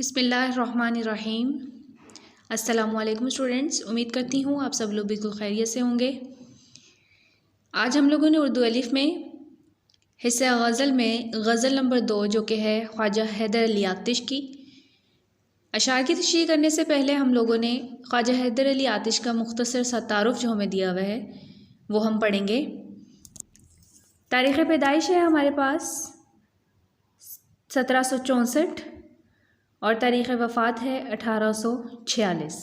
बिस्मिल्लाहिर्रहमानिर्रहीम। अस्सलामुअलैकुम स्टूडेंट्स, उम्मीद करती हूँ आप सब लोग बिल्कुल खैरियत से होंगे। आज हम लोगों ने उर्दू अलिफ़ में हिस्सा गज़ल में गज़ल नंबर 2 जो कि है ख्वाजा हैदर अली आतिश की। अशार की तशरीह करने से पहले हम लोगों ने ख्वाजा हैदर अली आतिश का मुख्तसर सा तारुफ़ जो हमें दिया हुआ है वो हम पढ़ेंगे। तारीख़ पैदाइश है हमारे पास 1764 और तारीख़ वफ़ात है 1846।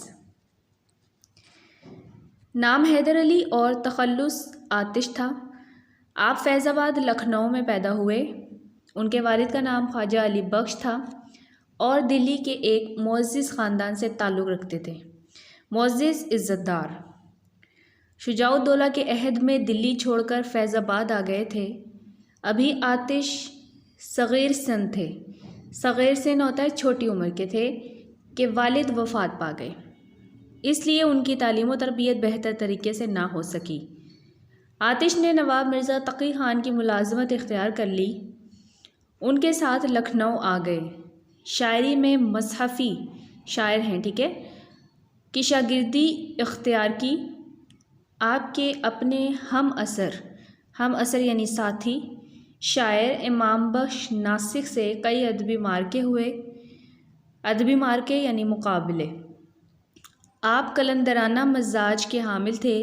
नाम हैदर अली और तखल्लुस आतिश था। आप फैज़ाबाद लखनऊ में पैदा हुए। उनके वालिद का नाम ख्वाजा अली बख्श था और दिल्ली के एक मुअज़्ज़िज़ ख़ानदान से ताल्लुक़ रखते थे। मुअज़्ज़िज़ इज़्ज़तदार शुजाउद्दौला के अहद में दिल्ली छोड़कर फैज़ाबाद आ गए थे। अभी आतिश सग़ीर सन थे। सग़ीर सिन होता है छोटी उम्र के थे कि वालिद वफ़ात पा गए, इसलिए उनकी तालीम व तरबियत बेहतर तरीके से ना हो सकी। आतिश ने नवाब मिर्ज़ा तक़ी ख़ान की मुलाज़मत इख्तियार कर ली। उनके साथ लखनऊ आ गए। शायरी में मसहफ़ी शायर हैं, ठीक है, की शागिर्दी इख्तियार की। आपके अपने हम असर यानी साथी शायर इमाम बख्श नासिक से कई अदबी मार्के यानी मुकाबले। आप कलंदराना मजाज के हामिल थे,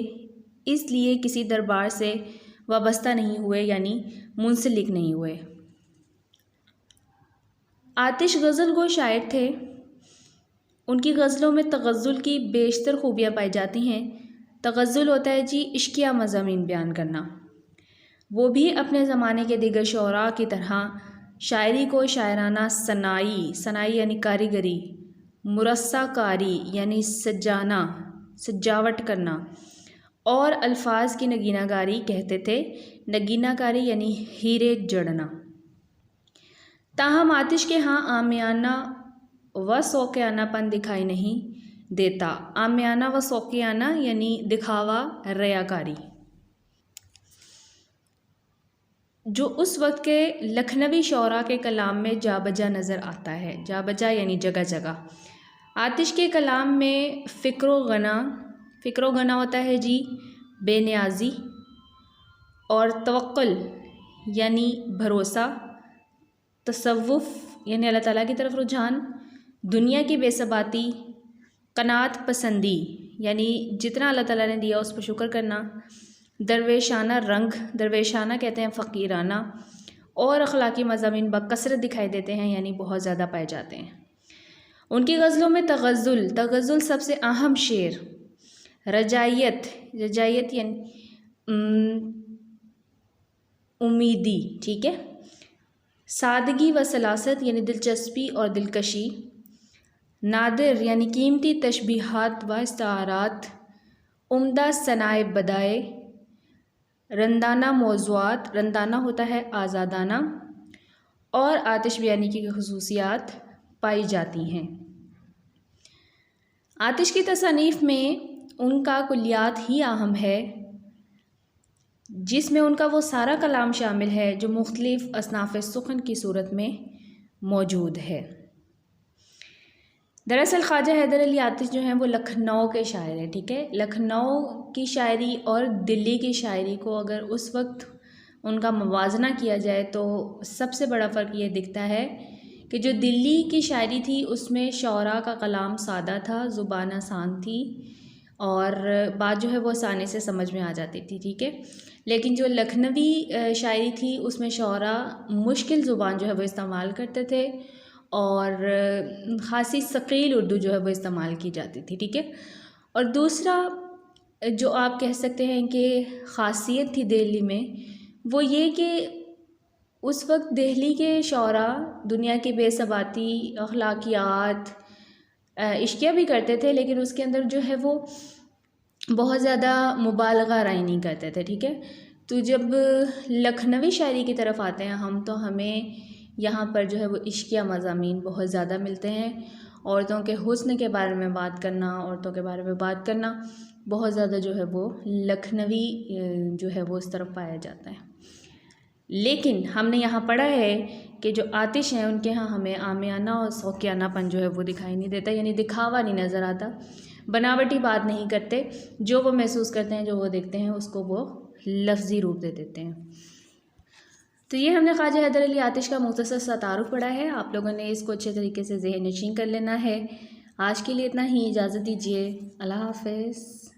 इसलिए किसी दरबार से वाबस्ता नहीं हुए यानी मुंसलिक नहीं हुए। आतिश गज़ल गो शायर थे। उनकी गज़लों में तग़ज़्ज़ुल की बेशतर खूबियाँ पाई जाती हैं। तग़ज़्ज़ुल होता है जी इश्किया मज़ामीन बयान करना। वो भी अपने ज़माने के दीगर शोरा की तरह शायरी को शायराना सनाई यानी कारीगरी, मुरस्साकारी यानी सजावट करना और अल्फाज की नगीनाकारी कहते थे। नगीनाकारी यानी हीरे जड़ना। ताहम आतिश के यहाँ आमियाना व शौकियानापन दिखाई नहीं देता। आमियाना व शौकियाना यानी दिखावा, रयाकारी, जो उस वक्त के लखनवी शौरा के कलाम में जा बजा नज़र आता है। जा बजा यानी जगह जगह। आतिश के कलाम में फ़िक्रो गना होता है जी बेनियाजी, और तवक्कुल यानी भरोसा, तसव्वुफ़ यानी अल्लाह ताला की तरफ रुझान, दुनिया की बेसबाती, कनात पसंदी यानी जितना अल्लाह ताला ने दिया उस पर शुक्र करना, दरवेशाना रंग, दरवेशाना कहते हैं फ़कीराना, और अखलाकी मज़ामीन बकसरत दिखाई देते हैं यानी बहुत ज़्यादा पाए जाते हैं। उनकी गज़लों में तग़ज़्ज़ुल सबसे अहम शेर, रजायत यानी उम्मीदी, ठीक है, सादगी व सलासत यानी दिलचस्पी और दिलकशी, नादिर यानी कीमती तशबीहात व इस्तारात, उम्दा सनाए बदाए, रंदाना मौज़ूआत, रंदाना होता है आज़ादाना, और आतिश बयानी की खुसूसियात पाई जाती हैं। आतिश की तसानीफ़ में उनका कुल्लियात ही अहम है, जिसमें उनका वो सारा कलाम शामिल है जो मुख्तलिफ़ असनाफ़ सुख़न की सूरत में मौजूद है। दरअसल ख्वाजा हैदर अली आतिश जो हैं वो लखनऊ के शायर हैं, ठीक है। लखनऊ की शायरी और दिल्ली की शायरी को अगर उस वक्त उनका मुवाज़ना किया जाए तो सबसे बड़ा फ़र्क ये दिखता है कि जो दिल्ली की शायरी थी उसमें शौरा का कलाम सादा था, ज़ुबान आसान थी और बात जो है वो आसानी से समझ में आ जाती थी, ठीक है। लेकिन जो लखनवी शायरी थी उसमें शौरा मुश्किल ज़ुबान जो है वो इस्तेमाल करते थे और ख़ासी सकील उर्दू जो है वो इस्तेमाल की जाती थी, ठीक है। और दूसरा जो आप कह सकते हैं कि ख़ासियत थी दिल्ली में, वो ये कि उस वक्त दिल्ली के शौरा दुनिया की बेसबाती, अखलाकियात, इश्किया भी करते थे, लेकिन उसके अंदर जो है वो बहुत ज़्यादा मुबालगा राय नहीं करते थे, ठीक है। तो जब लखनवी शायरी की तरफ आते हैं हम, तो हमें यहाँ पर जो है वो इश्किया मज़ामीन बहुत ज़्यादा मिलते हैं। औरतों के हुस्न के बारे में बात करना, औरतों के बारे में बात करना बहुत ज़्यादा जो है वो लखनवी जो है वो इस तरफ पाया जाता है। लेकिन हमने यहाँ पढ़ा है कि जो आतिश हैं उनके यहाँ हमें आमियाना और सौकियानापन जो है वो दिखाई नहीं देता, यानी दिखावा नहीं नज़र आता, बनावटी बात नहीं करते, जो वो महसूस करते हैं, जो वो देखते हैं, उसको वो लफ्ज़ी रूप दे देते हैं। तो ये हमने ख्वाजा हैदर अली आतिश का मुख्तसर सा तारुफ पढ़ा है। आप लोगों ने इसको अच्छे तरीके से ज़हन नशीन कर लेना है। आज के लिए इतना ही, इजाज़त दीजिए। अल्लाह हाफ़िज़।